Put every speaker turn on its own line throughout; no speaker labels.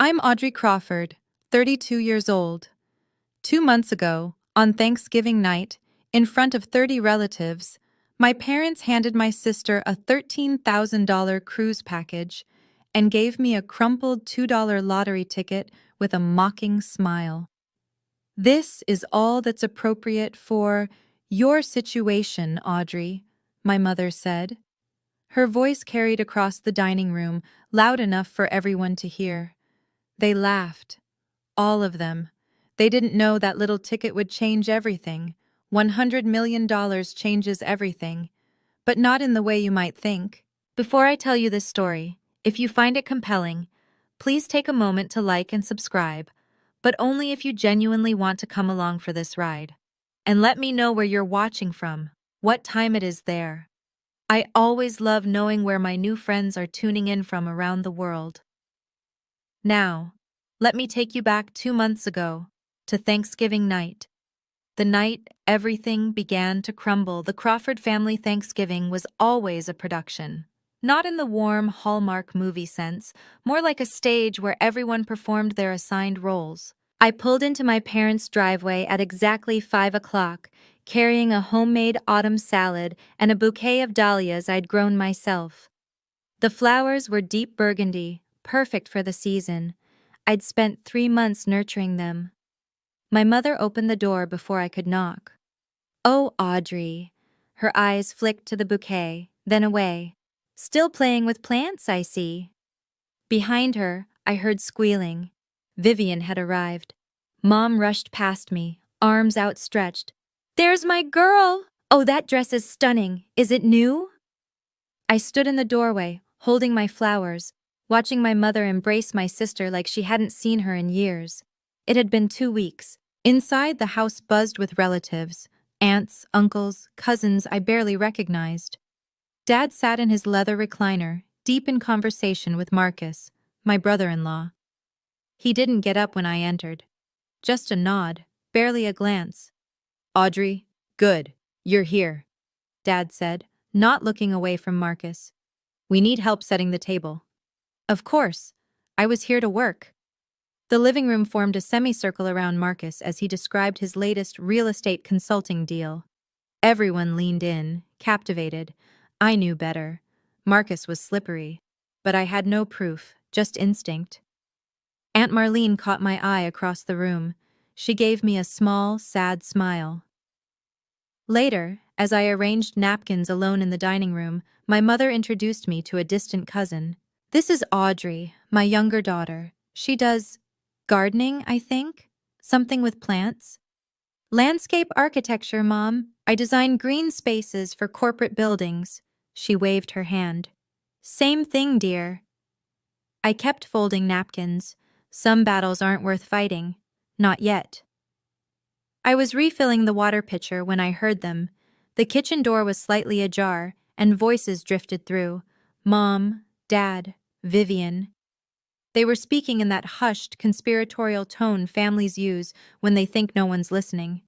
I'm Audrey Crawford, 32 years old. 2 months ago, on Thanksgiving night, in front of 30 relatives, my parents handed my sister a $13,000 cruise package and gave me a crumpled $2 lottery ticket with a mocking smile. This is all that's appropriate for your situation, Audrey, my mother said. Her voice carried across the dining room, loud enough for everyone to hear. They laughed. All of them. They didn't know that little ticket would change everything. $100 million changes everything. But not in the way you might think. Before I tell you this story, if you find it compelling, please take a moment to like and subscribe, but only if you genuinely want to come along for this ride. And let me know where you're watching from, what time it is there. I always love knowing where my new friends are tuning in from around the world. Now, let me take you back 2 months ago, to Thanksgiving night. The night everything began to crumble. The Crawford family Thanksgiving was always a production. Not in the warm Hallmark movie sense, more like a stage where everyone performed their assigned roles. I pulled into my parents' driveway at exactly 5 o'clock, carrying a homemade autumn salad and a bouquet of dahlias I'd grown myself. The flowers were deep burgundy, perfect for the season. I'd spent 3 months nurturing them. My mother opened the door before I could knock. "Oh, Audrey." Her eyes flicked to the bouquet, then away. "Still playing with plants, I see." Behind her, I heard squealing. Vivian had arrived. Mom rushed past me, arms outstretched. "There's my girl! Oh, that dress is stunning. Is it new?" I stood in the doorway, holding my flowers, watching my mother embrace my sister like she hadn't seen her in years. It had been 2 weeks. Inside, the house buzzed with relatives, aunts, uncles, cousins I barely recognized. Dad sat in his leather recliner, deep in conversation with Marcus, my brother-in-law. He didn't get up when I entered. Just a nod, barely a glance. "Audrey, good, you're here," Dad said, not looking away from Marcus. "We need help setting the table." Of course, I was here to work. The living room formed a semicircle around Marcus as he described his latest real estate consulting deal. Everyone leaned in, captivated. I knew better. Marcus was slippery. But I had no proof, just instinct. Aunt Marlene caught my eye across the room. She gave me a small, sad smile. Later, as I arranged napkins alone in the dining room, my mother introduced me to a distant cousin. "This is Audrey, my younger daughter. She does gardening, I think? Something with plants?" "Landscape architecture, Mom. I design green spaces for corporate buildings." She waved her hand. "Same thing, dear." I kept folding napkins. Some battles aren't worth fighting. Not yet. I was refilling the water pitcher when I heard them. The kitchen door was slightly ajar, and voices drifted through. Mom, Dad, Vivian. They were speaking in that hushed, conspiratorial tone families use when they think no one's listening.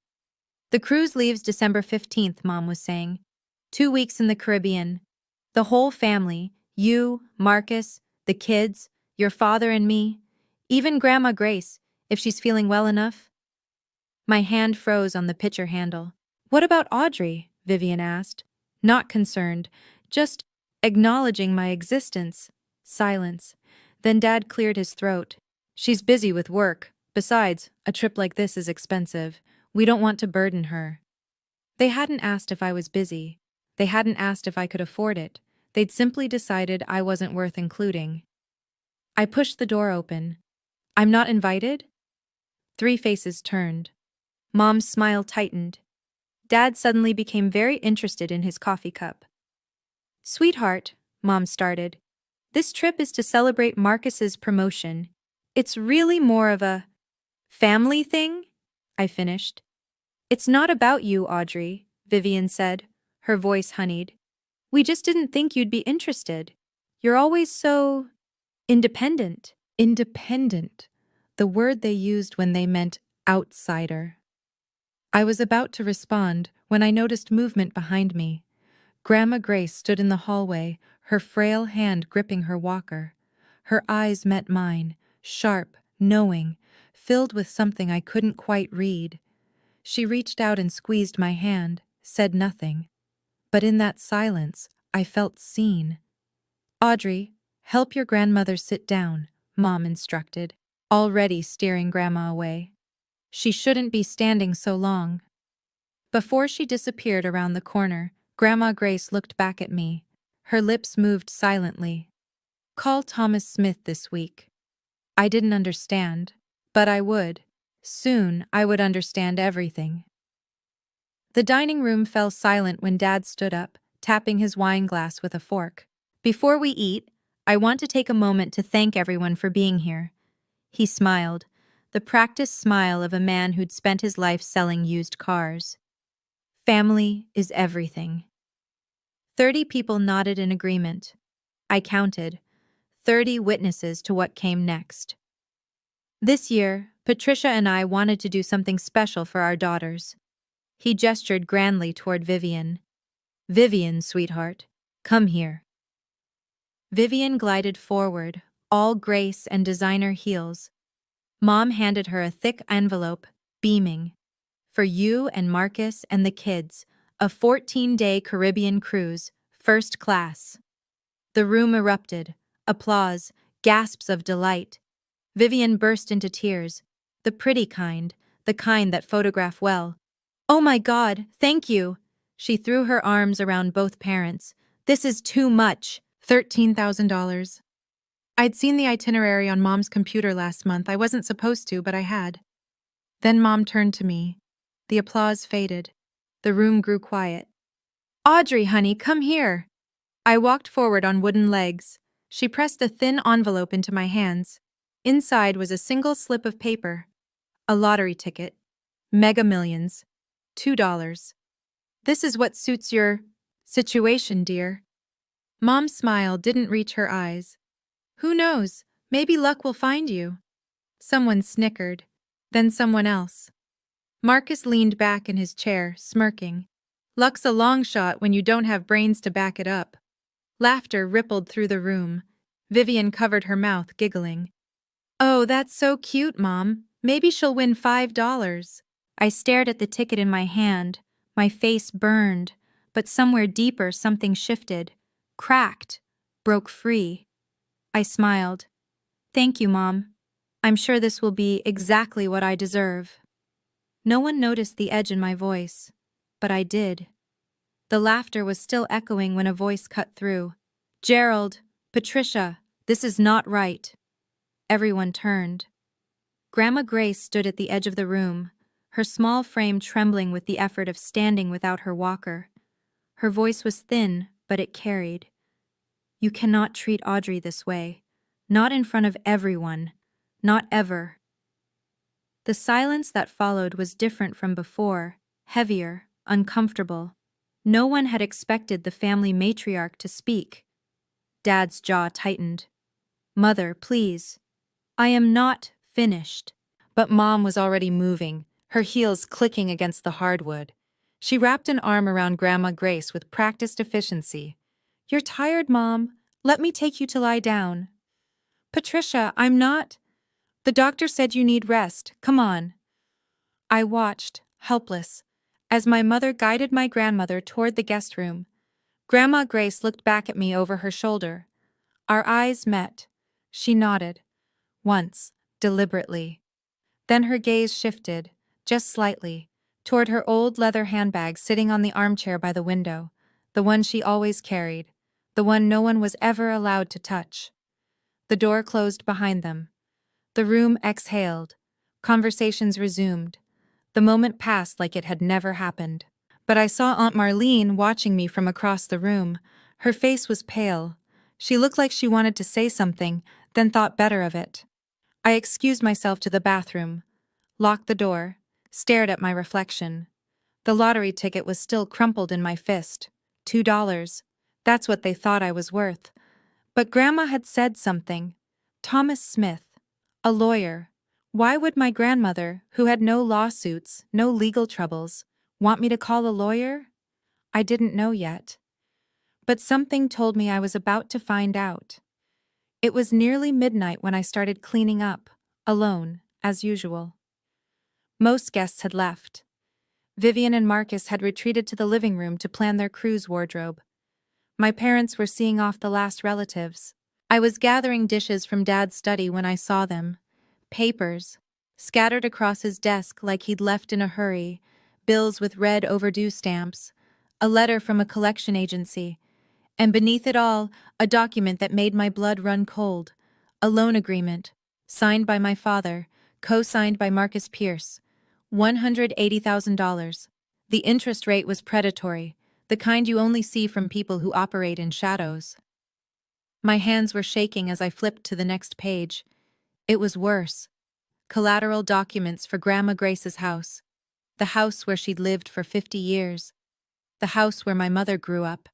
"The cruise leaves December 15th, Mom was saying. 2 weeks in the Caribbean. The whole family, you, Marcus, the kids, your father and me, even Grandma Grace, if she's feeling well enough." My hand froze on the pitcher handle. "What about Audrey?" Vivian asked. Not concerned, just acknowledging my existence. Silence. Then Dad cleared his throat. "She's busy with work. Besides, a trip like this is expensive. We don't want to burden her." They hadn't asked if I was busy. They hadn't asked if I could afford it. They'd simply decided I wasn't worth including. I pushed the door open. "I'm not invited?" 3 faces turned. Mom's smile tightened. Dad suddenly became very interested in his coffee cup. "Sweetheart," Mom started, "this trip is to celebrate Marcus's promotion. It's really more of a family thing," I finished. "It's not about you, Audrey," Vivian said, her voice honeyed. "We just didn't think you'd be interested. You're always so independent." Independent, the word they used when they meant outsider. I was about to respond when I noticed movement behind me. Grandma Grace stood in the hallway, her frail hand gripping her walker. Her eyes met mine, sharp, knowing, filled with something I couldn't quite read. She reached out and squeezed my hand, said nothing. But in that silence, I felt seen. "Audrey, help your grandmother sit down," Mom instructed, already steering Grandma away. "She shouldn't be standing so long." Before she disappeared around the corner, Grandma Grace looked back at me. Her lips moved silently. "Call Thomas Smith this week." I didn't understand, but I would. Soon I would understand everything. The dining room fell silent when Dad stood up, tapping his wine glass with a fork. "Before we eat, I want to take a moment to thank everyone for being here." He smiled, the practiced smile of a man who'd spent his life selling used cars. "Family is everything." 30 people nodded in agreement. I counted. 30 witnesses to what came next. This year, Patricia and I wanted to do something special for our daughters. He gestured grandly toward Vivian. "Vivian, sweetheart, come here." Vivian glided forward, all grace and designer heels. Mom handed her a thick envelope, beaming. "For you and Marcus and the kids, a 14-day Caribbean cruise, first class." The room erupted. Applause, gasps of delight. Vivian burst into tears. The pretty kind, the kind that photograph well. "Oh my God, thank you!" She threw her arms around both parents. "This is too much." $13,000. I'd seen the itinerary on Mom's computer last month. I wasn't supposed to, but I had. Then Mom turned to me. The applause faded. The room grew quiet. "Audrey, honey, come here." I walked forward on wooden legs. She pressed a thin envelope into my hands. Inside was a single slip of paper. A lottery ticket. Mega Millions. $2. "This is what suits your situation, dear." Mom's smile didn't reach her eyes. "Who knows? Maybe luck will find you." Someone snickered. Then someone else. Marcus leaned back in his chair, smirking. "Luck's a long shot when you don't have brains to back it up." Laughter rippled through the room. Vivian covered her mouth, giggling. "Oh, that's so cute, Mom. Maybe she'll win $5. I stared at the ticket in my hand. My face burned, but somewhere deeper something shifted. Cracked. Broke free. I smiled. "Thank you, Mom. I'm sure this will be exactly what I deserve." No one noticed the edge in my voice, but I did. The laughter was still echoing when a voice cut through. "Gerald, Patricia, this is not right." Everyone turned. Grandma Grace stood at the edge of the room, her small frame trembling with the effort of standing without her walker. Her voice was thin, but it carried. "You cannot treat Audrey this way. Not in front of everyone. Not ever." The silence that followed was different from before, heavier, uncomfortable. No one had expected the family matriarch to speak. Dad's jaw tightened. "Mother, please." "I am not finished." But Mom was already moving, her heels clicking against the hardwood. She wrapped an arm around Grandma Grace with practiced efficiency. "You're tired, Mom. Let me take you to lie down." "Patricia, I'm not." "The doctor said you need rest. Come on." I watched, helpless, as my mother guided my grandmother toward the guest room. Grandma Grace looked back at me over her shoulder. Our eyes met. She nodded. Once, deliberately. Then her gaze shifted, just slightly, toward her old leather handbag sitting on the armchair by the window, the one she always carried, the one no one was ever allowed to touch. The door closed behind them. The room exhaled. Conversations resumed. The moment passed like it had never happened. But I saw Aunt Marlene watching me from across the room. Her face was pale. She looked like she wanted to say something, then thought better of it. I excused myself to the bathroom, locked the door, stared at my reflection. The lottery ticket was still crumpled in my fist. $2. That's what they thought I was worth. But Grandma had said something. Thomas Smith, a lawyer. Why would my grandmother, who had no lawsuits, no legal troubles, want me to call a lawyer? I didn't know yet. But something told me I was about to find out. It was nearly midnight when I started cleaning up, alone, as usual. Most guests had left. Vivian and Marcus had retreated to the living room to plan their cruise wardrobe. My parents were seeing off the last relatives. I was gathering dishes from Dad's study when I saw them. Papers, scattered across his desk like he'd left in a hurry, bills with red overdue stamps, a letter from a collection agency, and beneath it all, a document that made my blood run cold. A loan agreement, signed by my father, co-signed by Marcus Pierce. $180,000. The interest rate was predatory, the kind you only see from people who operate in shadows. My hands were shaking as I flipped to the next page. It was worse. Collateral documents for Grandma Grace's house. The house where she'd lived for 50 years. The house where my mother grew up.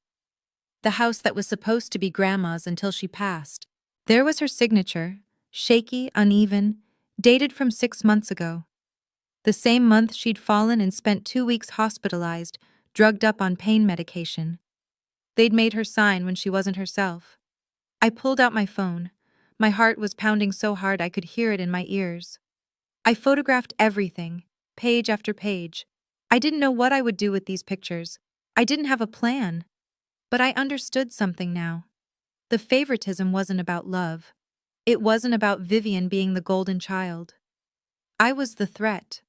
The house that was supposed to be Grandma's until she passed. There was her signature, shaky, uneven, dated from 6 months ago. The same month she'd fallen and spent 2 weeks hospitalized, drugged up on pain medication. They'd made her sign when she wasn't herself. I pulled out my phone. My heart was pounding so hard I could hear it in my ears. I photographed everything, page after page. I didn't know what I would do with these pictures. I didn't have a plan. But I understood something now. The favoritism wasn't about love. It wasn't about Vivian being the golden child. I was the threat.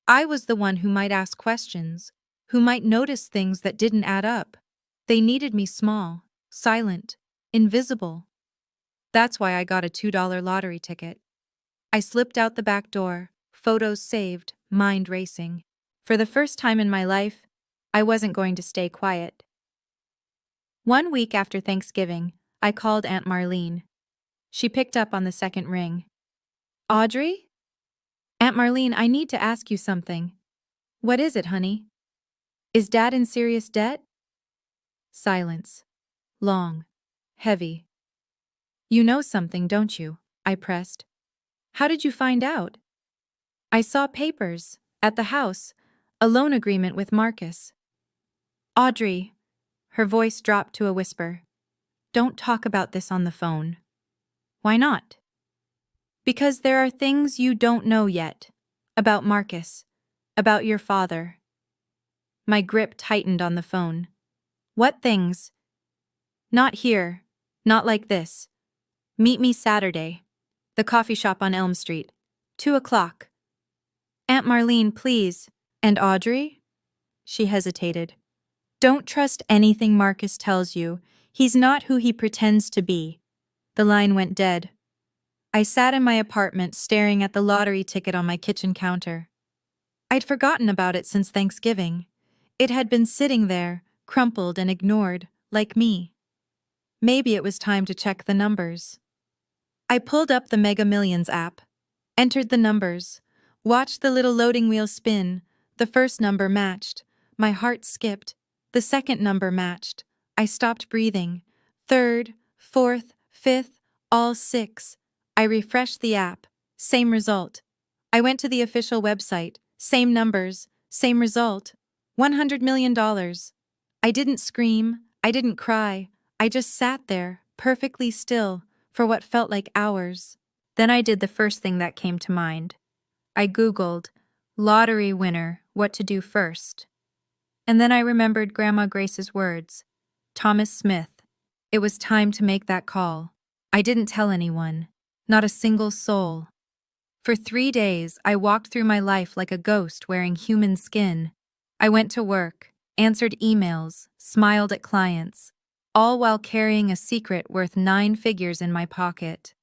I was the one who might ask questions, who might notice things that didn't add up. They needed me small, silent, invisible. That's why I got a $2 lottery ticket. I slipped out the back door, photos saved, mind racing. For the first time in my life, I wasn't going to stay quiet. 1 week after Thanksgiving, I called Aunt Marlene. She picked up on the second ring. Audrey? Aunt Marlene, I need to ask you something. What is it, honey? Is Dad in serious debt? Silence. Long. Heavy. You know something, don't you? I pressed. How did you find out? I saw papers, at the house, a loan agreement with Marcus. Audrey, her voice dropped to a whisper. Don't talk about this on the phone. Why not? Because there are things you don't know yet. About Marcus. About your father. My grip tightened on the phone. What things? Not here. Not like this. Meet me Saturday. The coffee shop on Elm Street. 2 o'clock. Aunt Marlene, please. And Audrey? She hesitated. Don't trust anything Marcus tells you. He's not who he pretends to be. The line went dead. I sat in my apartment staring at the lottery ticket on my kitchen counter. I'd forgotten about it since Thanksgiving. It had been sitting there, crumpled and ignored, like me. Maybe it was time to check the numbers. I pulled up the Mega Millions app, entered the numbers, watched the little loading wheel spin. The first number matched. My heart skipped. The second number matched. I stopped breathing. Third, fourth, fifth, all 6. I refreshed the app. Same result. I went to the official website. Same numbers. Same result. $100 million. I didn't scream. I didn't cry. I just sat there, perfectly still, for what felt like hours. Then I did the first thing that came to mind. I Googled, lottery winner, what to do first. And then I remembered Grandma Grace's words. Thomas Smith. It was time to make that call. I didn't tell anyone. Not a single soul. For 3 days, I walked through my life like a ghost wearing human skin. I went to work, answered emails, smiled at clients, all while carrying a secret worth 9 figures in my pocket.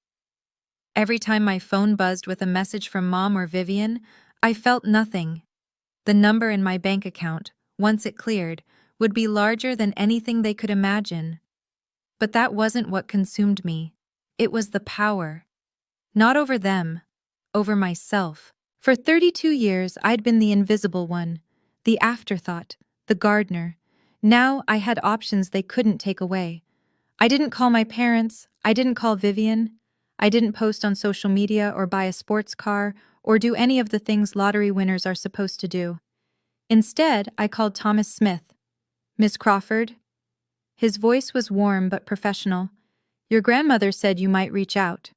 Every time my phone buzzed with a message from Mom or Vivian, I felt nothing. The number in my bank account, once it cleared, would be larger than anything they could imagine. But that wasn't what consumed me. It was the power. Not over them, over myself. For 32 years, I'd been the invisible one, the afterthought, the gardener. Now I had options they couldn't take away. I didn't call my parents, I didn't call Vivian, I didn't post on social media or buy a sports car or do any of the things lottery winners are supposed to do. Instead, I called Thomas Smith. Miss Crawford? His voice was warm but professional. Your grandmother said you might reach out.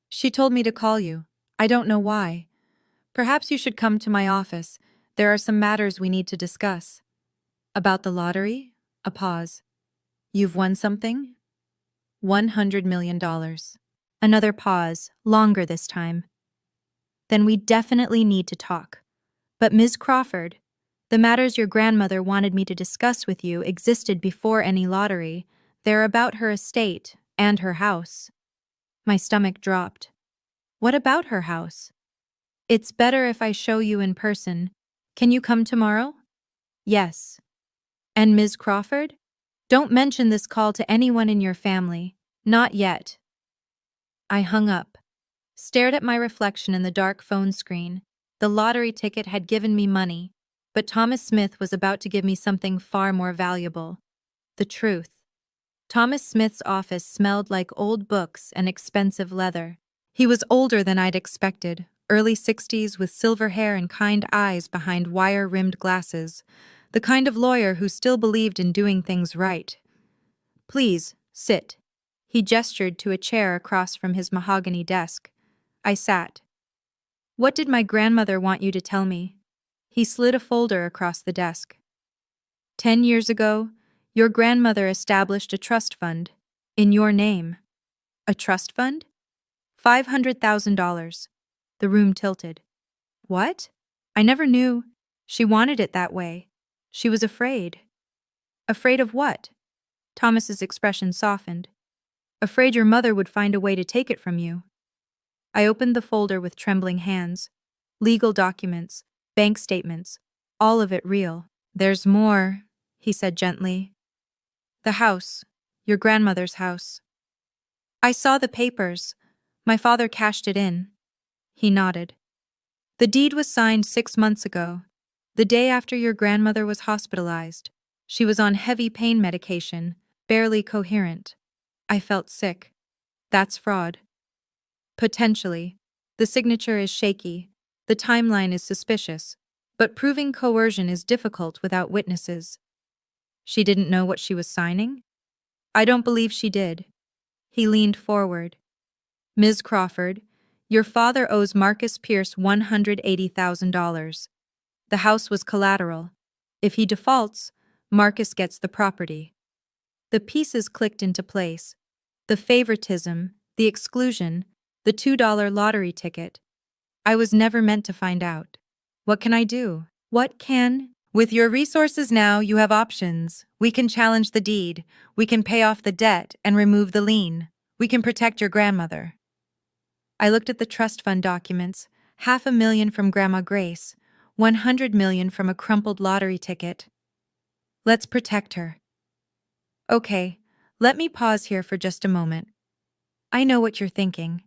She told me to call you. I don't know why. Perhaps you should come to my office. There are some matters we need to discuss. About the lottery? A pause. You've won something? $100 million. Another pause, longer this time. Then we definitely need to talk. But Ms. Crawford, the matters your grandmother wanted me to discuss with you existed before any lottery. They're about her estate and her house. My stomach dropped. What about her house? It's better if I show you in person. Can you come tomorrow? Yes. And Ms. Crawford? Don't mention this call to anyone in your family. Not yet. I hung up, stared at my reflection in the dark phone screen. The lottery ticket had given me money, but Thomas Smith was about to give me something far more valuable. The truth. Thomas Smith's office smelled like old books and expensive leather. He was older than I'd expected, early 60s with silver hair and kind eyes behind wire-rimmed glasses, the kind of lawyer who still believed in doing things right. Please, sit. He gestured to a chair across from his mahogany desk. I sat. What did my grandmother want you to tell me? He slid a folder across the desk. 10 years ago, your grandmother established a trust fund. In your name. A trust fund? $500,000. The room tilted. What? I never knew. She wanted it that way. She was afraid. Afraid of what? Thomas's expression softened. Afraid your mother would find a way to take it from you. I opened the folder with trembling hands. Legal documents, bank statements, all of it real. There's more, he said gently. The house, your grandmother's house. I saw the papers. My father cashed it in. He nodded. The deed was signed 6 months ago, the day after your grandmother was hospitalized. She was on heavy pain medication, barely coherent. I felt sick. That's fraud. Potentially. The signature is shaky. The timeline is suspicious. But proving coercion is difficult without witnesses. She didn't know what she was signing? I don't believe she did. He leaned forward. Ms. Crawford, your father owes Marcus Pierce $180,000. The house was collateral. If he defaults, Marcus gets the property. The pieces clicked into place. The favoritism, the exclusion, the $2 lottery ticket. I was never meant to find out. What can I do? What can? With your resources now, you have options. We can challenge the deed. We can pay off the debt and remove the lien. We can protect your grandmother. I looked at the trust fund documents. $500,000 from Grandma Grace. $100 million from a crumpled lottery ticket. Let's protect her. Okay, let me pause here for just a moment. I know what you're thinking.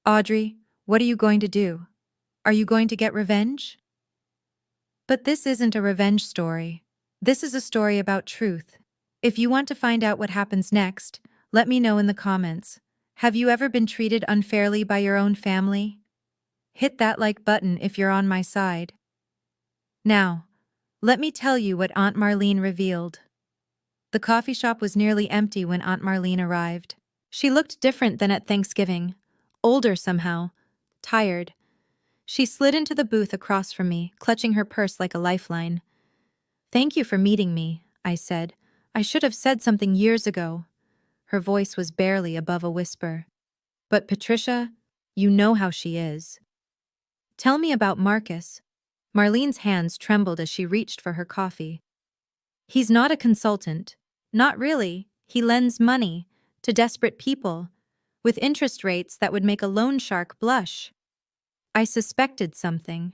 Audrey, what are you going to do? Are you going to get revenge? But this isn't a revenge story. This is a story about truth. If you want to find out what happens next, let me know in the comments. Have you ever been treated unfairly by your own family? Hit that like button if you're on my side. Now, let me tell you what Aunt Marlene revealed. The coffee shop was nearly empty when Aunt Marlene arrived. She looked different than at Thanksgiving. Older somehow. Tired. She slid into the booth across from me, clutching her purse like a lifeline. Thank you for meeting me, I said. I should have said something years ago. Her voice was barely above a whisper. But Patricia, you know how she is. Tell me about Marcus. Marlene's hands trembled as she reached for her coffee. He's not a consultant. Not really. He lends money to desperate people, with interest rates that would make a loan shark blush. I suspected something.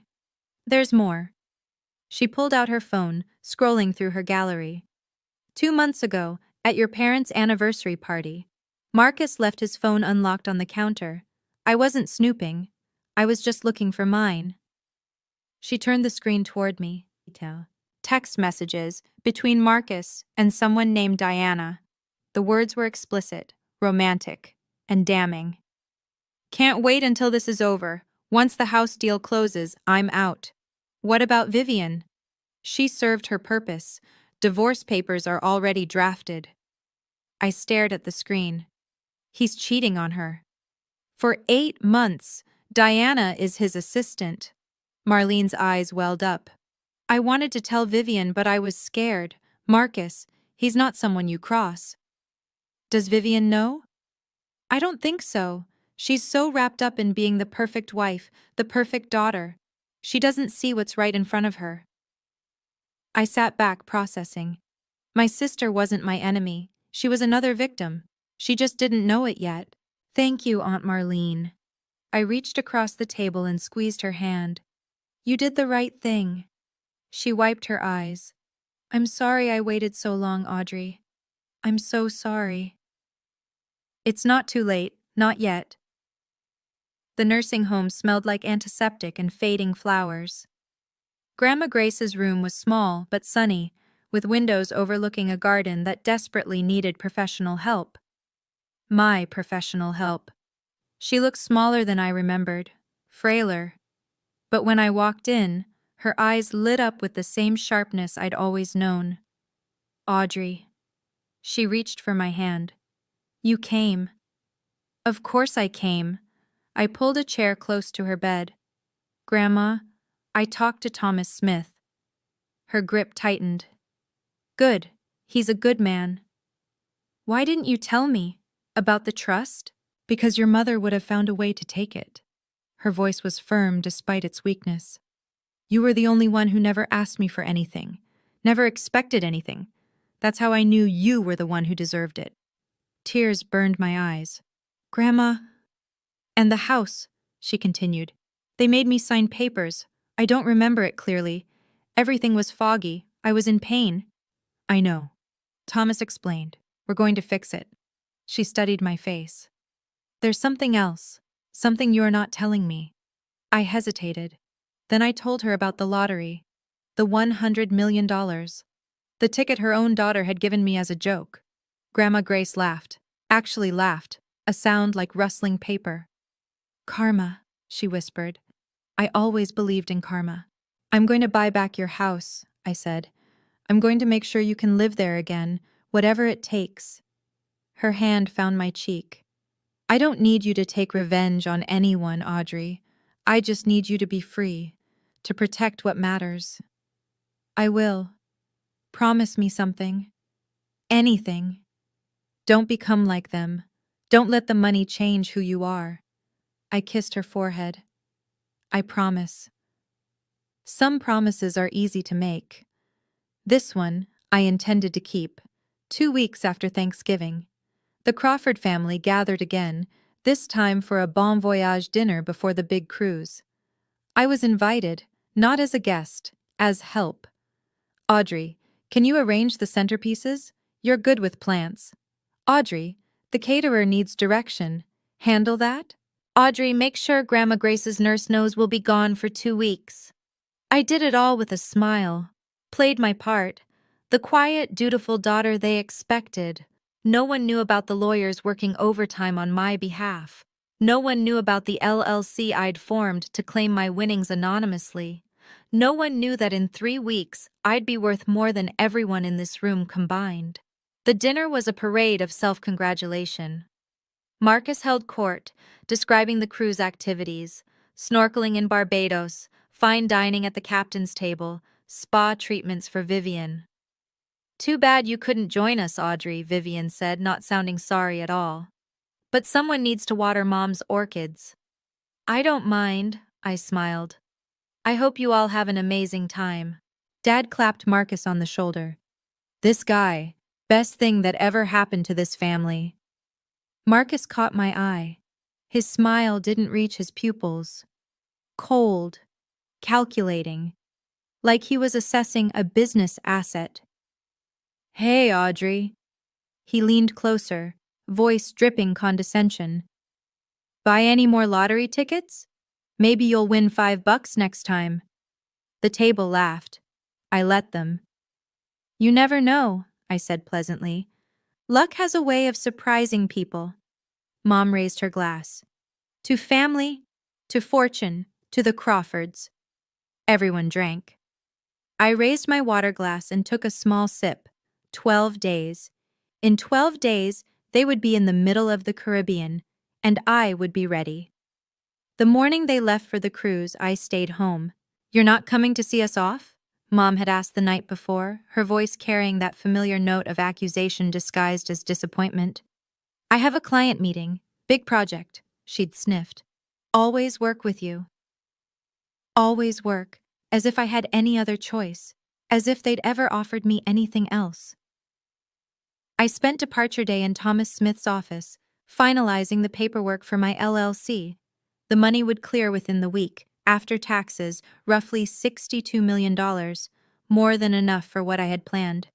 There's more. She pulled out her phone, scrolling through her gallery. 2 months ago, at your parents' anniversary party, Marcus left his phone unlocked on the counter. I wasn't snooping. I was just looking for mine. She turned the screen toward me. Text messages between Marcus and someone named Diana. The words were explicit, romantic, and damning. Can't wait until this is over. Once the house deal closes, I'm out. What about Vivian? She served her purpose. Divorce papers are already drafted. I stared at the screen. He's cheating on her. For 8 months, Diana is his assistant. Marlene's eyes welled up. I wanted to tell Vivian, but I was scared. Marcus, he's not someone you cross. Does Vivian know? I don't think so. She's so wrapped up in being the perfect wife, the perfect daughter. She doesn't see what's right in front of her. I sat back, processing. My sister wasn't my enemy. She was another victim. She just didn't know it yet. Thank you, Aunt Marlene. I reached across the table and squeezed her hand. You did the right thing. She wiped her eyes. I'm sorry I waited so long, Audrey. I'm so sorry. It's not too late, not yet. The nursing home smelled like antiseptic and fading flowers. Grandma Grace's room was small but sunny, with windows overlooking a garden that desperately needed professional help. My professional help. She looked smaller than I remembered, frailer. But when I walked in, her eyes lit up with the same sharpness I'd always known. Audrey. She reached for my hand. You came. Of course I came. I pulled a chair close to her bed. Grandma, I talked to Thomas Smith. Her grip tightened. Good. He's a good man. Why didn't you tell me? About the trust? Because your mother would have found a way to take it. Her voice was firm despite its weakness. You were the only one who never asked me for anything, never expected anything. That's how I knew you were the one who deserved it. Tears burned my eyes. Grandma. And the house, she continued. They made me sign papers. I don't remember it clearly. Everything was foggy. I was in pain. I know. Thomas explained. We're going to fix it. She studied my face. There's something else. Something you're not telling me. I hesitated. Then I told her about the lottery. The $100 million. The ticket her own daughter had given me as a joke. Grandma Grace laughed. Actually laughed. A sound like rustling paper. Karma, she whispered. I always believed in karma. I'm going to buy back your house, I said. I'm going to make sure you can live there again, whatever it takes. Her hand found my cheek. I don't need you to take revenge on anyone, Audrey. I just need you to be free, to protect what matters. I will. Promise me something. Anything. Don't become like them. Don't let the money change who you are. I kissed her forehead. I promise. Some promises are easy to make. This one I intended to keep. 2 weeks after Thanksgiving. The Crawford family gathered again, this time for a bon voyage dinner before the big cruise. I was invited, not as a guest, as help. Audrey, can you arrange the centerpieces? You're good with plants. Audrey, the caterer needs direction. Handle that? Audrey, make sure Grandma Grace's nurse knows we'll be gone for 2 weeks. I did it all with a smile. Played my part. The quiet, dutiful daughter they expected. No one knew about the lawyers working overtime on my behalf. No one knew about the LLC I'd formed to claim my winnings anonymously. No one knew that in 3 weeks, I'd be worth more than everyone in this room combined. The dinner was a parade of self-congratulation. Marcus held court, describing the cruise activities, snorkeling in Barbados, fine dining at the captain's table, spa treatments for Vivian. Too bad you couldn't join us, Audrey, Vivian said, not sounding sorry at all. But someone needs to water Mom's orchids. I don't mind, I smiled. I hope you all have an amazing time. Dad clapped Marcus on the shoulder. This guy, best thing that ever happened to this family. Marcus caught my eye. His smile didn't reach his pupils. Cold, calculating, like he was assessing a business asset. Hey, Audrey. He leaned closer, voice dripping condescension. Buy any more lottery tickets? Maybe you'll win $5 next time. The table laughed. I let them. You never know, I said pleasantly. Luck has a way of surprising people. Mom raised her glass. To family, to fortune, to the Crawfords. Everyone drank. I raised my water glass and took a small sip. 12 days. In 12 days, They would be in the middle of the Caribbean, and I would be ready. The morning they left for the cruise, I stayed home. "You're not coming to see us off?" Mom had asked the night before, her voice carrying that familiar note of accusation disguised as disappointment. "I have a client meeting. Big project," she'd sniffed. "Always work with you." Always work, as if I had any other choice, as if they'd ever offered me anything else. I spent departure day in Thomas Smith's office, finalizing the paperwork for my LLC. The money would clear within the week, after taxes, roughly $62 million, more than enough for what I had planned.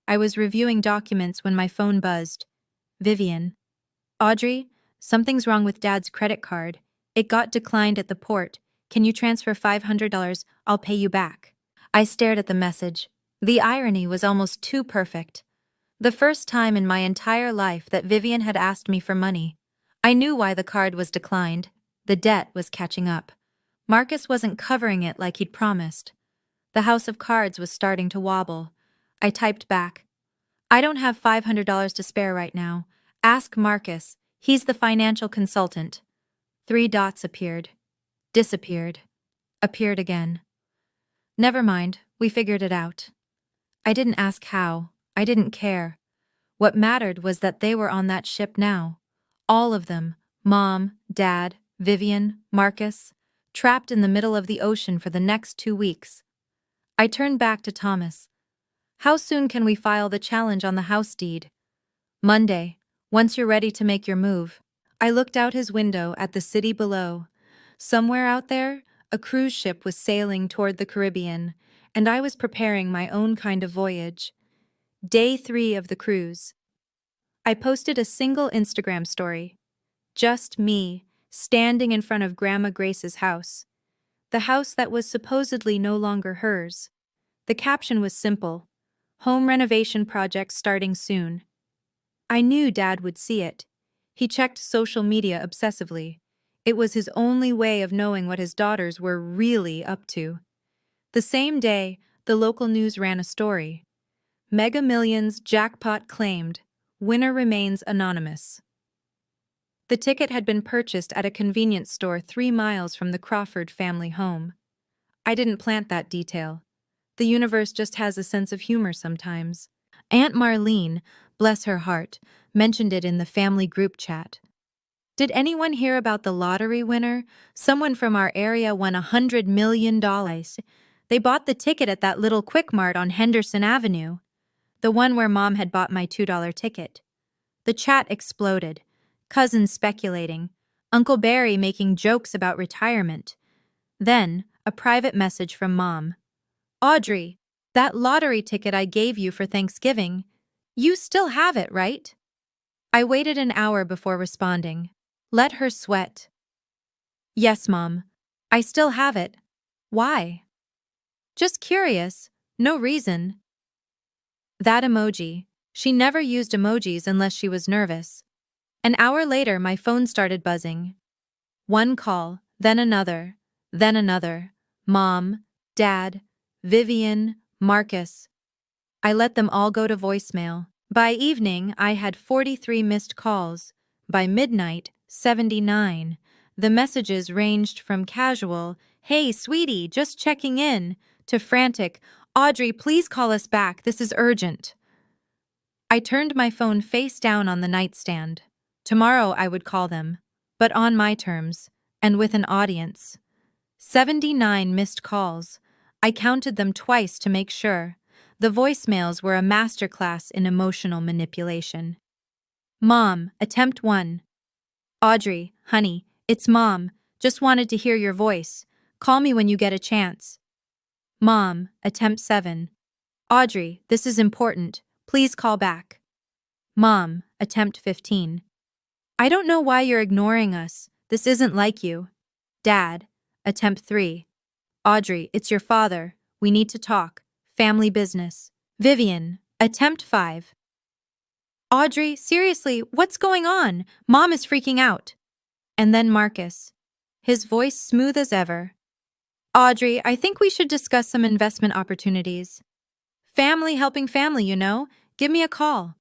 I was reviewing documents when my phone buzzed. "Vivian." "Audrey, something's wrong with Dad's credit card. It got declined at the port. Can you transfer $500? I'll pay you back." I stared at the message. The irony was almost too perfect. The first time in my entire life that Vivian had asked me for money. I knew why the card was declined. The debt was catching up. Marcus wasn't covering it like he'd promised. The house of cards was starting to wobble. I typed back, "I don't have $500 to spare right now. Ask Marcus. He's the financial consultant." 3 dots appeared. Disappeared. Appeared again. Never mind, we figured it out. I didn't ask how. I didn't care. What mattered was that they were on that ship now. All of them. Mom, Dad, Vivian, Marcus. Trapped in the middle of the ocean for the next 2 weeks. I turned back to Thomas. "How soon can we file the challenge on the house deed?" "Monday, once you're ready to make your move." I looked out his window at the city below. Somewhere out there, a cruise ship was sailing toward the Caribbean, and I was preparing my own kind of voyage. Day 3 of the cruise. I posted a single Instagram story. Just me, standing in front of Grandma Grace's house. The house that was supposedly no longer hers. The caption was simple: "Home renovation project starting soon." I knew Dad would see it. He checked social media obsessively. It was his only way of knowing what his daughters were really up to. The same day, the local news ran a story. Mega Millions jackpot claimed. Winner remains anonymous. The ticket had been purchased at a convenience store 3 miles from the Crawford family home. I didn't plant that detail. The universe just has a sense of humor sometimes. Aunt Marlene, bless her heart, mentioned it in the family group chat. "Did anyone hear about the lottery winner? Someone from our area won $100 million. They bought the ticket at that little Quick Mart on Henderson Avenue. The one where Mom had bought my $2 ticket." The chat exploded. Cousins speculating. Uncle Barry making jokes about retirement. Then, a private message from Mom. "Audrey, that lottery ticket I gave you for Thanksgiving, you still have it, right?" I waited an hour before responding. Let her sweat. "Yes, Mom. I still have it. Why?" "Just curious. No reason." That emoji. She never used emojis unless she was nervous. An hour later, my phone started buzzing. One call, then another, then another. Mom, Dad, Vivian, Marcus. I let them all go to voicemail. By evening, I had 43 missed calls. By midnight, 79. The messages ranged from casual, "Hey, sweetie, just checking in," to frantic, "Audrey, please call us back, this is urgent." I turned my phone face down on the nightstand. Tomorrow I would call them, but on my terms, and with an audience. 79 missed calls. I counted them twice to make sure. The voicemails were a masterclass in emotional manipulation. Mom, attempt 1. "Audrey, honey, it's Mom. Just wanted to hear your voice. Call me when you get a chance." Mom, attempt 7. "Audrey, this is important. Please call back." Mom, attempt 15. "I don't know why you're ignoring us. This isn't like you." Dad, attempt 3. "Audrey, it's your father. We need to talk. Family business." Vivian, attempt 5. "Audrey, seriously, what's going on? Mom is freaking out." And then Marcus, his voice smooth as ever. "Audrey, I think we should discuss some investment opportunities. Family helping family, you know. Give me a call."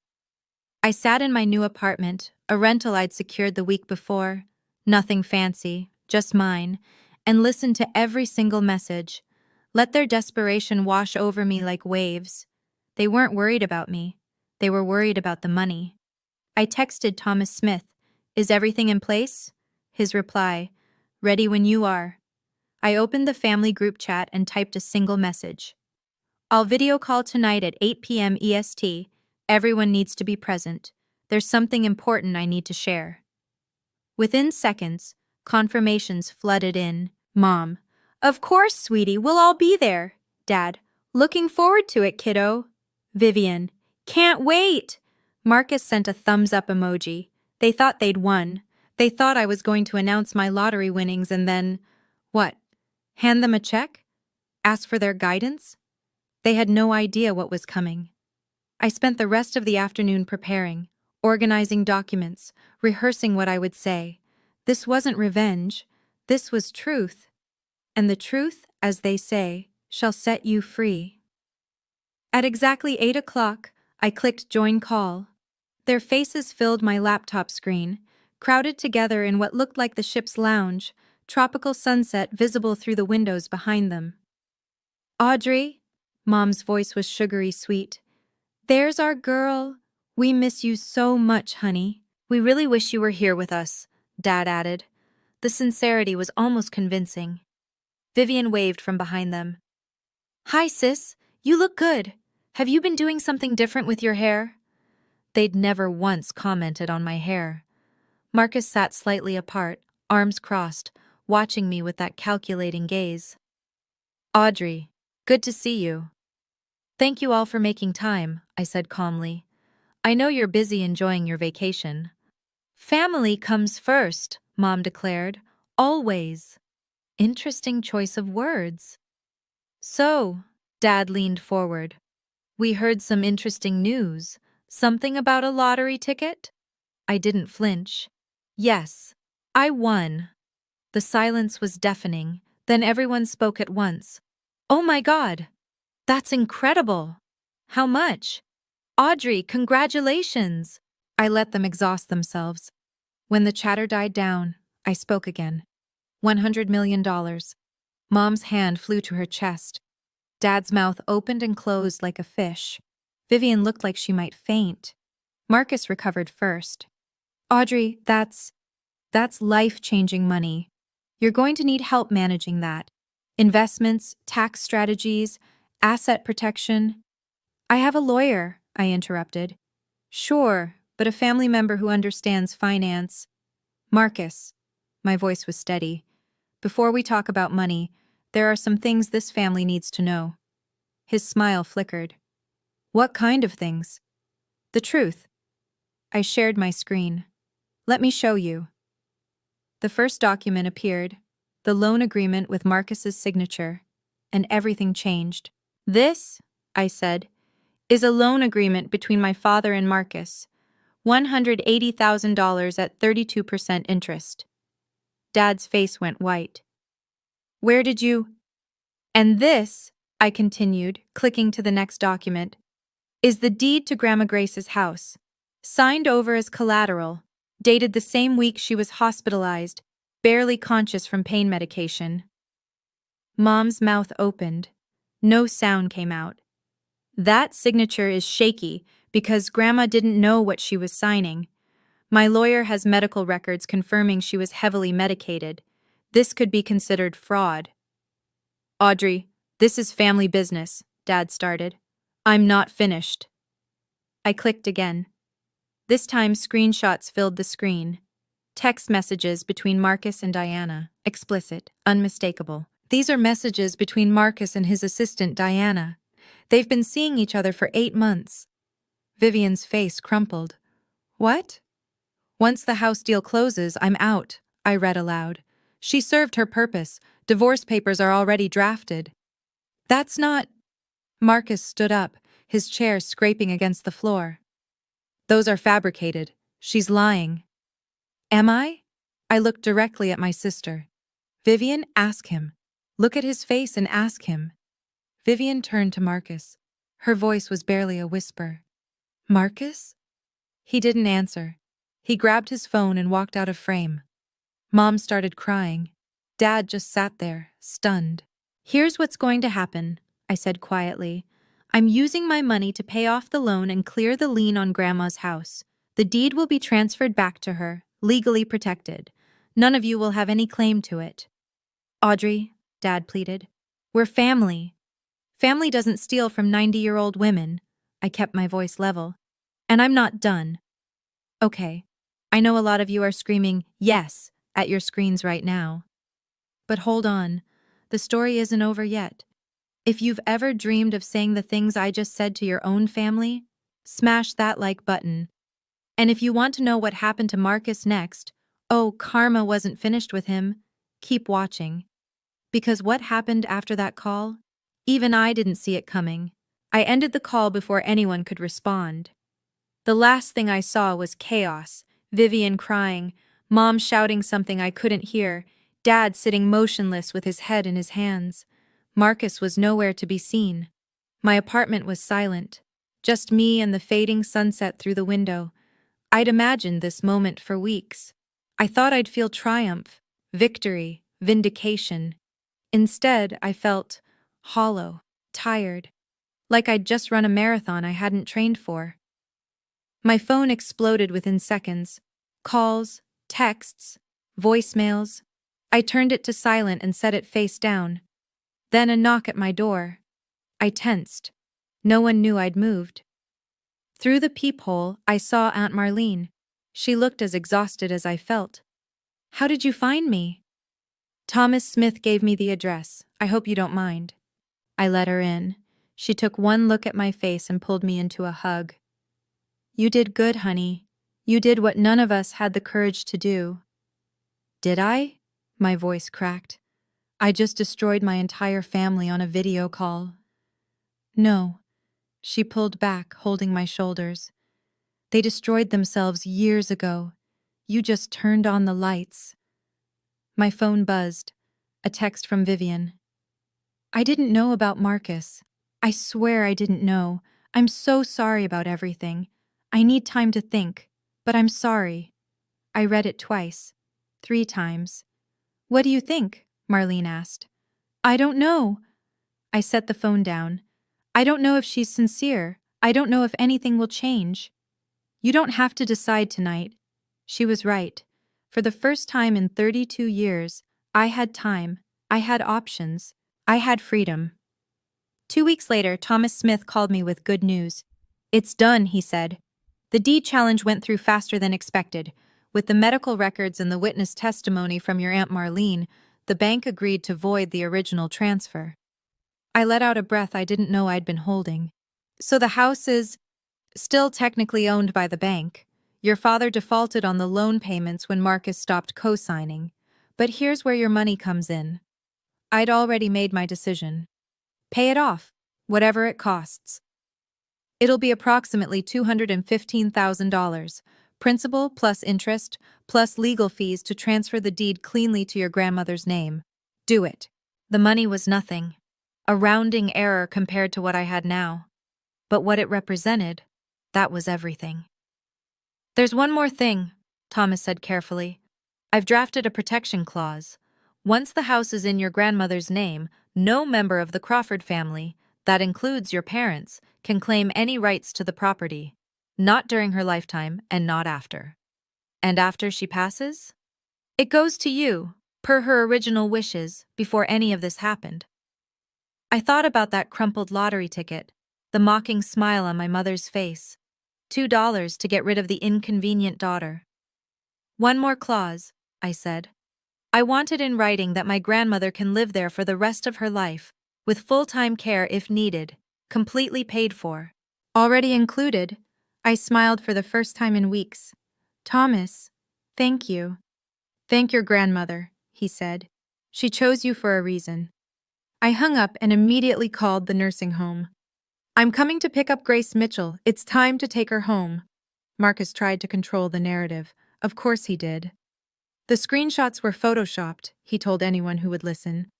I sat in my new apartment, a rental I'd secured the week before. Nothing fancy, just mine, and listened to every single message. Let their desperation wash over me like waves. They weren't worried about me. They were worried about the money. I texted Thomas Smith, "Is everything in place?" His reply, "Ready when you are." I opened the family group chat and typed a single message. "I'll video call tonight at 8 p.m. EST. Everyone needs to be present. There's something important I need to share." Within seconds, confirmations flooded in. Mom, "Of course, sweetie, we'll all be there." Dad, "Looking forward to it, kiddo." Vivian, "Can't wait." Marcus sent a thumbs up emoji. They thought they'd won. They thought I was going to announce my lottery winnings and then, what? Hand them a check? Ask for their guidance? They had no idea what was coming. I spent the rest of the afternoon preparing, organizing documents, rehearsing what I would say. This wasn't revenge. This was truth. And the truth, as they say, shall set you free. At exactly 8 o'clock, I clicked join call. Their faces filled my laptop screen, crowded together in what looked like the ship's lounge, tropical sunset visible through the windows behind them. "Audrey," Mom's voice was sugary sweet. "There's our girl. We miss you so much, honey." "We really wish you were here with us," Dad added. The sincerity was almost convincing. Vivian waved from behind them. "Hi, sis. You look good. Have you been doing something different with your hair?" They'd never once commented on my hair. Marcus sat slightly apart, arms crossed, watching me with that calculating gaze. "Audrey, good to see you." "Thank you all for making time," I said calmly. "I know you're busy enjoying your vacation." "Family comes first," Mom declared. "Always." Interesting choice of words. "So," Dad leaned forward, "we heard some interesting news. Something about a lottery ticket?" I didn't flinch. "Yes, I won." The silence was deafening, then everyone spoke at once. "Oh my God! That's incredible! How much?" "Audrey, congratulations!" I let them exhaust themselves. When the chatter died down, I spoke again. $100 million. Mom's hand flew to her chest. Dad's mouth opened and closed like a fish. Vivian looked like she might faint. Marcus recovered first. "Audrey, that's life-changing money. You're going to need help managing that. Investments, tax strategies, asset protection." "I have a lawyer," I interrupted. "Sure, but a family member who understands finance." "Marcus," my voice was steady, "before we talk about money, there are some things this family needs to know." His smile flickered. "What kind of things?" "The truth." I shared my screen. "Let me show you." The first document appeared, the loan agreement with Marcus's signature, and everything changed. "This," I said, "is a loan agreement between my father and Marcus. $180,000 at 32% interest." Dad's face went white. "Where did you—" "And this," I continued, clicking to the next document, "is the deed to Grandma Grace's house. Signed over as collateral, dated the same week she was hospitalized, barely conscious from pain medication." Mom's mouth opened. No sound came out. "That signature is shaky because Grandma didn't know what she was signing. My lawyer has medical records confirming she was heavily medicated. This could be considered fraud." "Audrey, this is family business," Dad started. "I'm not finished." I clicked again. This time screenshots filled the screen. Text messages between Marcus and Diana, explicit, unmistakable. These are messages between Marcus and his assistant Diana. They've been seeing each other for 8 months. Vivian's face crumpled. "What?" "Once the house deal closes, I'm out," I read aloud. "She served her purpose. Divorce papers are already drafted." "That's not—" Marcus stood up, his chair scraping against the floor. "Those are fabricated. She's lying." "Am I?" I looked directly at my sister. "Vivian, ask him. Look at his face and ask him." Vivian turned to Marcus. Her voice was barely a whisper. "Marcus?" He didn't answer. He grabbed his phone and walked out of frame. Mom started crying. Dad just sat there, stunned. "Here's what's going to happen," I said quietly. "I'm using my money to pay off the loan and clear the lien on Grandma's house. The deed will be transferred back to her, legally protected. None of you will have any claim to it." "Audrey," Dad pleaded, "we're family. Family doesn't steal from 90-year-old women." I kept my voice level. "And I'm not done." "Okay. I know a lot of you are screaming, 'Yes,' at your screens right now. But hold on. The story isn't over yet. If you've ever dreamed of saying the things I just said to your own family, smash that like button. And if you want to know what happened to Marcus next, oh, karma wasn't finished with him, keep watching. Because what happened after that call? Even I didn't see it coming. I ended the call before anyone could respond. The last thing I saw was chaos, Vivian crying, Mom shouting something I couldn't hear, Dad sitting motionless with his head in his hands. Marcus was nowhere to be seen. My apartment was silent, just me and the fading sunset through the window. I'd imagined this moment for weeks. I thought I'd feel triumph, victory, vindication. Instead, I felt hollow, tired, like I'd just run a marathon I hadn't trained for. My phone exploded within seconds. Calls, texts, voicemails. I turned it to silent and set it face down. Then a knock at my door. I tensed. No one knew I'd moved. Through the peephole, I saw Aunt Marlene. She looked as exhausted as I felt. "How did you find me?" "Thomas Smith gave me the address. I hope you don't mind." I let her in. She took one look at my face and pulled me into a hug. "You did good, honey. You did what none of us had the courage to do." "Did I?" My voice cracked. "I just destroyed my entire family on a video call." "No." She pulled back, holding my shoulders. "They destroyed themselves years ago. You just turned on the lights." My phone buzzed. A text from Vivian. "I didn't know about Marcus. I swear I didn't know. I'm so sorry about everything. I need time to think, but I'm sorry." I read it twice, 3 times. "What do you think?" Marlene asked. "I don't know." I set the phone down. "I don't know if she's sincere. I don't know if anything will change." "You don't have to decide tonight." She was right. For the first time in 32 years, I had time, I had options, I had freedom. 2 weeks later, Thomas Smith called me with good news. "It's done," he said. "The deed challenge went through faster than expected. With the medical records and the witness testimony from your Aunt Marlene, the bank agreed to void the original transfer." I let out a breath I didn't know I'd been holding. "So the house is still technically owned by the bank. Your father defaulted on the loan payments when Marcus stopped co-signing. But here's where your money comes in." I'd already made my decision. "Pay it off, whatever it costs. It'll be approximately $215,000, principal plus interest, plus legal fees to transfer the deed cleanly to your grandmother's name. Do it." The money was nothing. A rounding error compared to what I had now. But what it represented, that was everything. "There's one more thing," Thomas said carefully. "I've drafted a protection clause. Once the house is in your grandmother's name, no member of the Crawford family, that includes your parents, can claim any rights to the property. Not during her lifetime and not after. And after she passes? It goes to you, per her original wishes, before any of this happened." I thought about that crumpled lottery ticket, the mocking smile on my mother's face. $2 to get rid of the inconvenient daughter. "One more clause," I said. "I want it in writing that my grandmother can live there for the rest of her life, with full-time care if needed, completely paid for." "Already included." I smiled for the first time in weeks. "Thomas, thank you." "Thank your grandmother," he said. "She chose you for a reason." I hung up and immediately called the nursing home. "I'm coming to pick up Grace Mitchell. It's time to take her home." Marcus tried to control the narrative. Of course he did. "The screenshots were photoshopped," he told anyone who would listen.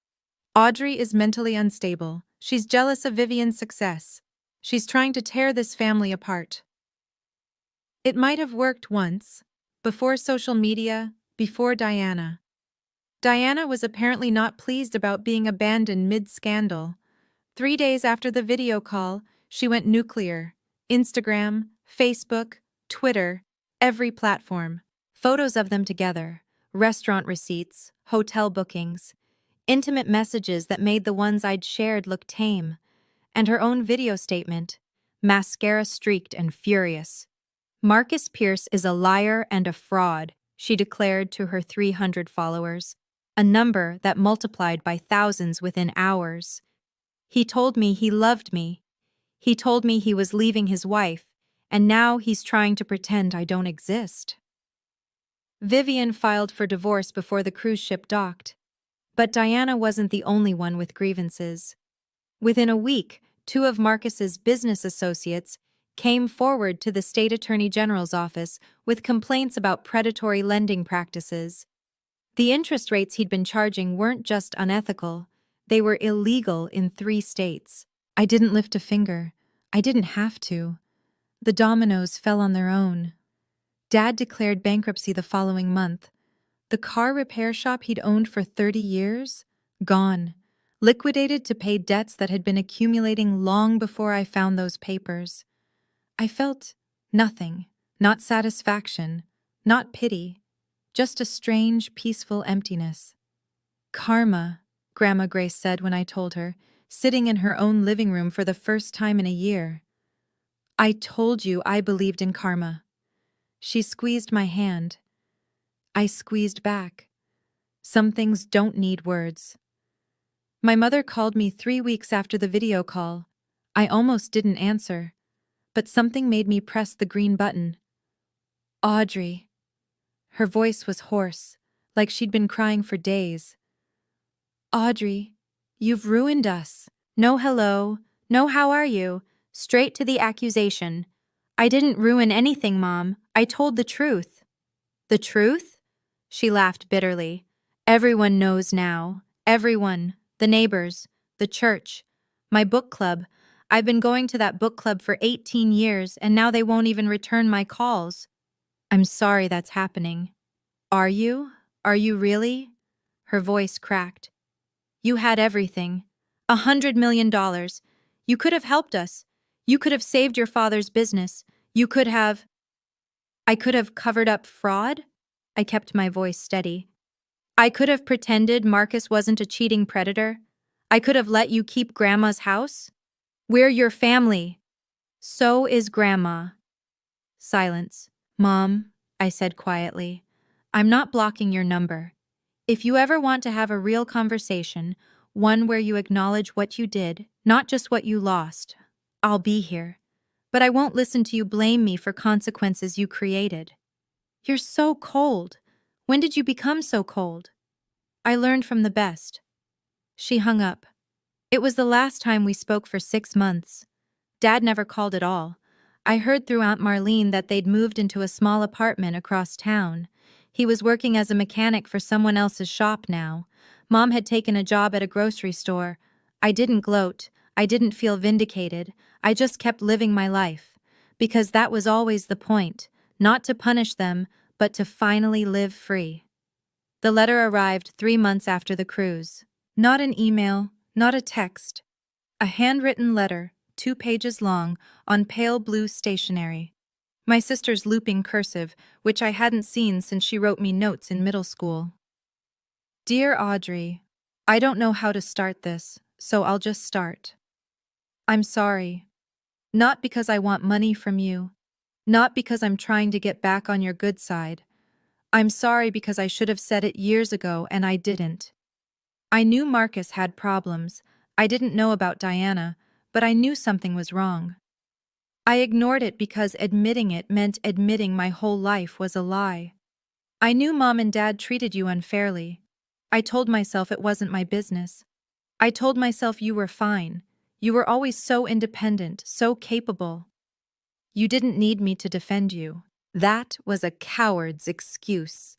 "Audrey is mentally unstable. She's jealous of Vivian's success. She's trying to tear this family apart." It might have worked once, before social media, before Diana. Diana was apparently not pleased about being abandoned mid-scandal. 3 days after the video call, she went nuclear. Instagram, Facebook, Twitter, every platform. Photos of them together, restaurant receipts, hotel bookings, intimate messages that made the ones I'd shared look tame, and her own video statement, mascara streaked and furious. Marcus Pierce is a liar and a fraud, she declared to her 300 followers, a number that multiplied by thousands within hours. He told me he loved me. He told me he was leaving his wife, and now he's trying to pretend I don't exist. Vivian filed for divorce before the cruise ship docked. But Diana wasn't the only one with grievances. Within a week, 2 of Marcus's business associates came forward to the state attorney general's office with complaints about predatory lending practices. The interest rates he'd been charging weren't just unethical, they were illegal in 3 states. I didn't lift a finger. I didn't have to. The dominoes fell on their own. Dad declared bankruptcy the following month. The car repair shop he'd owned for 30 years? Gone. Liquidated to pay debts that had been accumulating long before I found those papers. I felt nothing, not satisfaction, not pity, just a strange, peaceful emptiness. Karma, Grandma Grace said when I told her, sitting in her own living room for the first time in a year. I told you I believed in karma. She squeezed my hand. I squeezed back. Some things don't need words. My mother called me 3 weeks after the video call. I almost didn't answer, but something made me press the green button. Audrey. Her voice was hoarse, like she'd been crying for days. Audrey, you've ruined us. No hello, no how are you, straight to the accusation. I didn't ruin anything, Mom. I told the truth. The truth? She laughed bitterly. Everyone knows now. Everyone. The neighbors. The church. My book club. I've been going to that book club for 18 years, and now they won't even return my calls. I'm sorry that's happening. Are you? Are you really? Her voice cracked. You had everything. $100 million. You could have helped us. You could have saved your father's business. You could have... I could have covered up fraud? I kept my voice steady. I could have pretended Marcus wasn't a cheating predator. I could have let you keep Grandma's house. We're your family. So is Grandma. Silence. Mom, I said quietly, I'm not blocking your number. If you ever want to have a real conversation, one where you acknowledge what you did, not just what you lost, I'll be here. But I won't listen to you blame me for consequences you created. You're so cold. When did you become so cold? I learned from the best. She hung up. It was the last time we spoke for 6 months. Dad never called at all. I heard through Aunt Marlene that they'd moved into a small apartment across town. He was working as a mechanic for someone else's shop now. Mom had taken a job at a grocery store. I didn't gloat. I didn't feel vindicated. I just kept living my life. Because that was always the point. Not to punish them, but to finally live free. The letter arrived 3 months after the cruise. Not an email, not a text. A handwritten letter, 2 pages long, on pale blue stationery. My sister's looping cursive, which I hadn't seen since she wrote me notes in middle school. Dear Audrey, I don't know how to start this, so I'll just start. I'm sorry. Not because I want money from you. Not because I'm trying to get back on your good side. I'm sorry because I should have said it years ago and I didn't. I knew Marcus had problems. I didn't know about Diana, but I knew something was wrong. I ignored it because admitting it meant admitting my whole life was a lie. I knew Mom and Dad treated you unfairly. I told myself it wasn't my business. I told myself you were fine. You were always so independent, so capable. You didn't need me to defend you. That was a coward's excuse.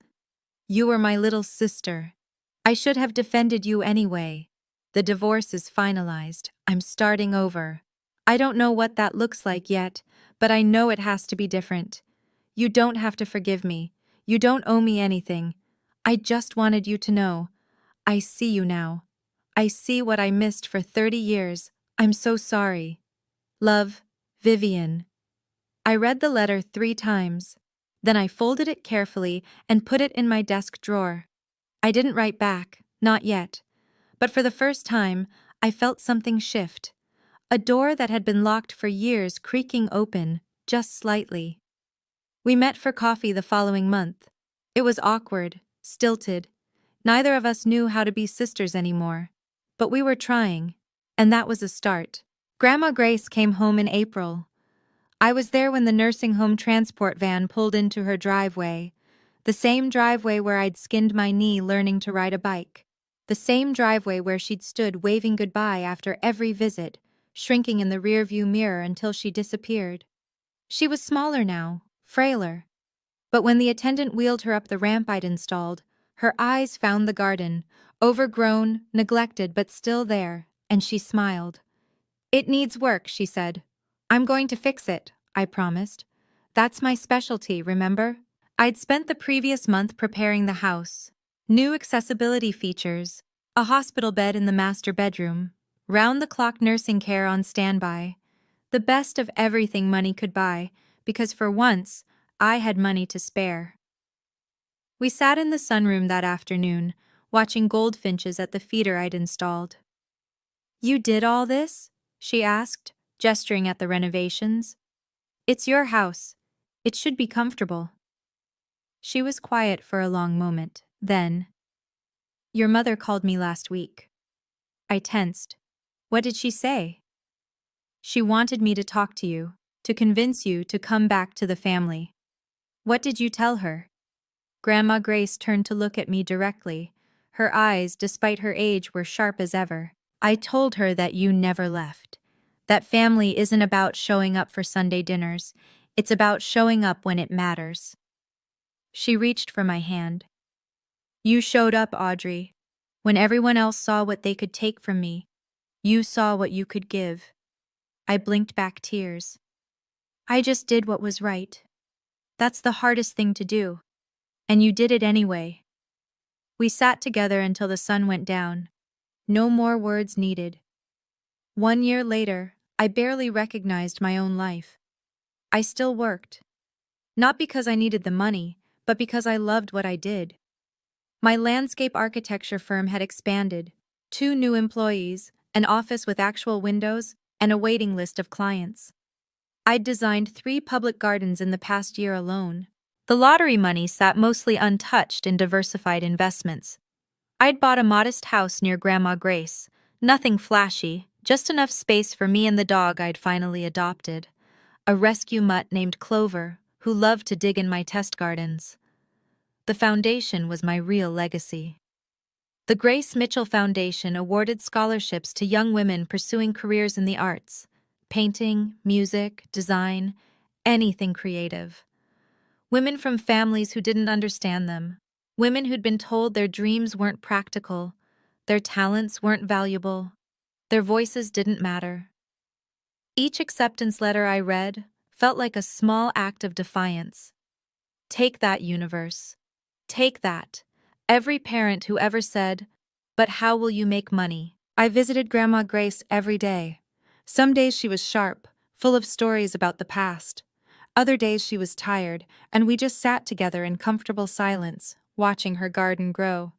You were my little sister. I should have defended you anyway. The divorce is finalized. I'm starting over. I don't know what that looks like yet, but I know it has to be different. You don't have to forgive me. You don't owe me anything. I just wanted you to know. I see you now. I see what I missed for 30 years. I'm so sorry. Love, Vivian. I read the letter 3 times. Then I folded it carefully and put it in my desk drawer. I didn't write back, not yet. But for the first time, I felt something shift. A door that had been locked for years creaking open, just slightly. We met for coffee the following month. It was awkward, stilted. Neither of us knew how to be sisters anymore. But we were trying, and that was a start. Grandma Grace came home in April. I was there when the nursing home transport van pulled into her driveway. The same driveway where I'd skinned my knee learning to ride a bike. The same driveway where she'd stood waving goodbye after every visit, shrinking in the rearview mirror until she disappeared. She was smaller now, frailer. But when the attendant wheeled her up the ramp I'd installed, her eyes found the garden, overgrown, neglected but still there, and she smiled. "It needs work," she said. "I'm going to fix it," I promised. "That's my specialty, remember?" I'd spent the previous month preparing the house. New accessibility features, a hospital bed in the master bedroom, round-the-clock nursing care on standby. The best of everything money could buy, because for once, I had money to spare. We sat in the sunroom that afternoon, watching goldfinches at the feeder I'd installed. "You did all this?" she asked, gesturing at the renovations. "It's your house. It should be comfortable." She was quiet for a long moment. Then, "Your mother called me last week." I tensed. "What did she say?" "She wanted me to talk to you, to convince you to come back to the family." "What did you tell her?" Grandma Grace turned to look at me directly. Her eyes, despite her age, were sharp as ever. "I told her that you never left. That family isn't about showing up for Sunday dinners. It's about showing up when it matters." She reached for my hand. "You showed up, Audrey. When everyone else saw what they could take from me, you saw what you could give." I blinked back tears. "I just did what was right. That's the hardest thing to do. And you did it anyway." We sat together until the sun went down. No more words needed. 1 year later, I barely recognized my own life. I still worked. Not because I needed the money, but because I loved what I did. My landscape architecture firm had expanded, 2 new employees, an office with actual windows, and a waiting list of clients. I'd designed 3 public gardens in the past year alone. The lottery money sat mostly untouched in diversified investments. I'd bought a modest house near Grandma Grace, nothing flashy, just enough space for me and the dog I'd finally adopted, a rescue mutt named Clover, who loved to dig in my test gardens. The foundation was my real legacy. The Grace Mitchell Foundation awarded scholarships to young women pursuing careers in the arts, painting, music, design, anything creative. Women from families who didn't understand them. Women who'd been told their dreams weren't practical, their talents weren't valuable, their voices didn't matter. Each acceptance letter I read felt like a small act of defiance. Take that, universe. Take that. Every parent who ever said, "But how will you make money?" I visited Grandma Grace every day. Some days she was sharp, full of stories about the past. Other days she was tired, and we just sat together in comfortable silence, watching her garden grow.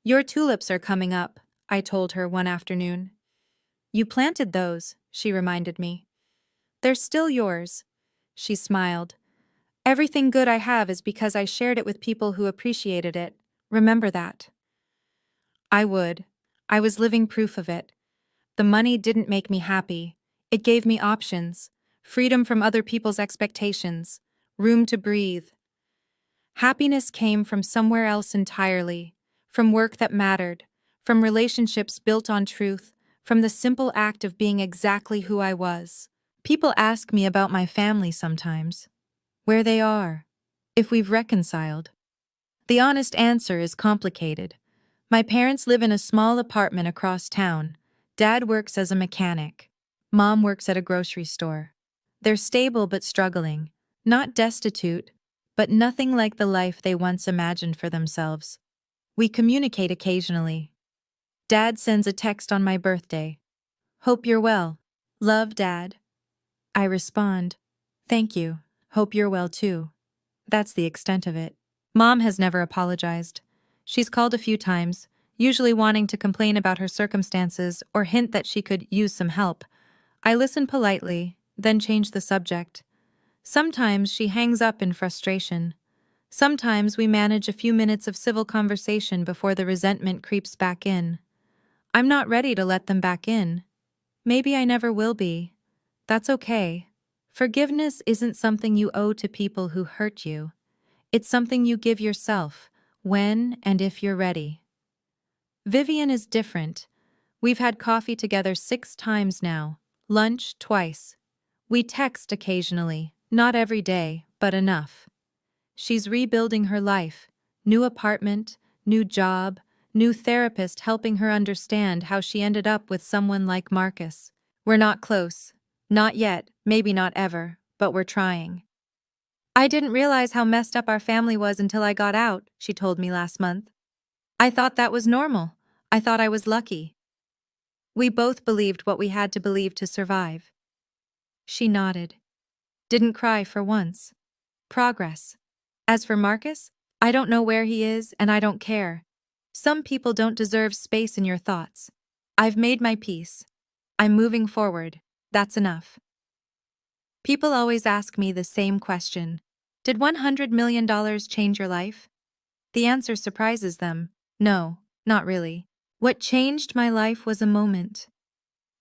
"Your tulips are coming up," I told her one afternoon. "You planted those," she reminded me. "They're still yours." She smiled. "Everything good I have is because I shared it with people who appreciated it. Remember that." I would. I was living proof of it. The money didn't make me happy. It gave me options, freedom from other people's expectations, room to breathe. Happiness came from somewhere else entirely, from work that mattered, from relationships built on truth, from the simple act of being exactly who I was. People ask me about my family sometimes, where they are, if we've reconciled. The honest answer is complicated. My parents live in a small apartment across town. Dad works as a mechanic. Mom works at a grocery store. They're stable but struggling. Not destitute, but nothing like the life they once imagined for themselves. We communicate occasionally. Dad sends a text on my birthday. Hope you're well. Love, Dad. I respond, thank you. Hope you're well too. That's the extent of it. Mom has never apologized. She's called a few times, usually wanting to complain about her circumstances or hint that she could use some help. I listen politely, then change the subject. Sometimes she hangs up in frustration. Sometimes we manage a few minutes of civil conversation before the resentment creeps back in. I'm not ready to let them back in. Maybe I never will be. That's okay. Forgiveness isn't something you owe to people who hurt you. It's something you give yourself, when and if you're ready. Vivian is different. We've had coffee together 6 times now, lunch twice. We text occasionally, not every day, but enough. She's rebuilding her life, new apartment, new job, new therapist helping her understand how she ended up with someone like Marcus. We're not close. Not yet, maybe not ever, but we're trying. I didn't realize how messed up our family was until I got out, she told me last month. I thought that was normal. I thought I was lucky. We both believed what we had to believe to survive. She nodded. Didn't cry for once. Progress. As for Marcus, I don't know where he is and I don't care. Some people don't deserve space in your thoughts. I've made my peace. I'm moving forward. That's enough. People always ask me the same question. Did $100 million change your life? The answer surprises them. No, not really. What changed my life was a moment.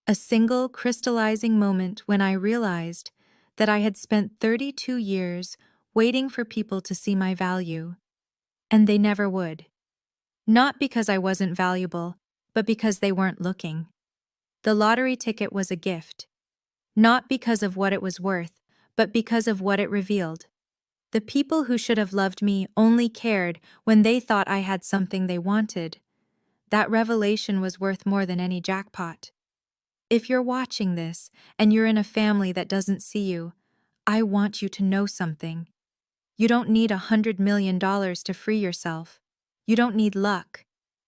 A single crystallizing moment when I realized that I had spent 32 years waiting for people to see my value. And they never would. Not because I wasn't valuable, but because they weren't looking. The lottery ticket was a gift. Not because of what it was worth, but because of what it revealed. The people who should have loved me only cared when they thought I had something they wanted. That revelation was worth more than any jackpot. If you're watching this and you're in a family that doesn't see you, I want you to know something. You don't need $100 million to free yourself. You don't need luck.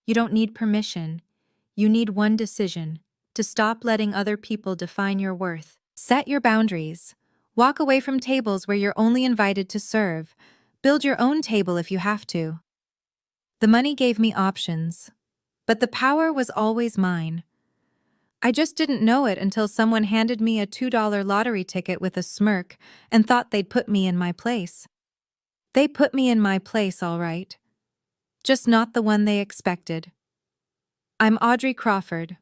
You don't need permission. You need one decision: to stop letting other people define your worth. Set your boundaries. Walk away from tables where you're only invited to serve. Build your own table if you have to. The money gave me options, but the power was always mine. I just didn't know it until someone handed me a $2 lottery ticket with a smirk and thought they'd put me in my place. They put me in my place, all right. Just not the one they expected. I'm Audrey Crawford,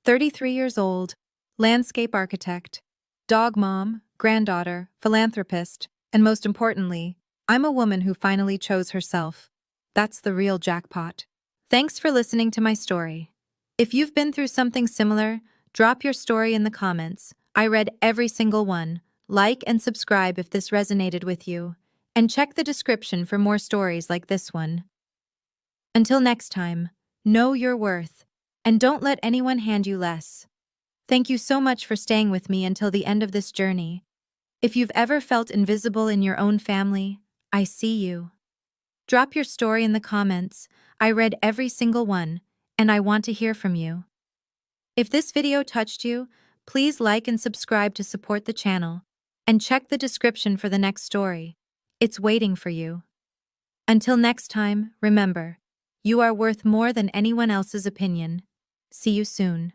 33 years old, landscape architect, dog mom, granddaughter, philanthropist, and most importantly, I'm a woman who finally chose herself. That's the real jackpot. Thanks for listening to my story. If you've been through something similar, drop your story in the comments. I read every single one. Like and subscribe if this resonated with you. And check the description for more stories like this one. Until next time, know your worth, and don't let anyone hand you less. Thank you so much for staying with me until the end of this journey. If you've ever felt invisible in your own family, I see you. Drop your story in the comments. I read every single one, and I want to hear from you. If this video touched you, please like and subscribe to support the channel, and check the description for the next story. It's waiting for you. Until next time, remember, you are worth more than anyone else's opinion. See you soon.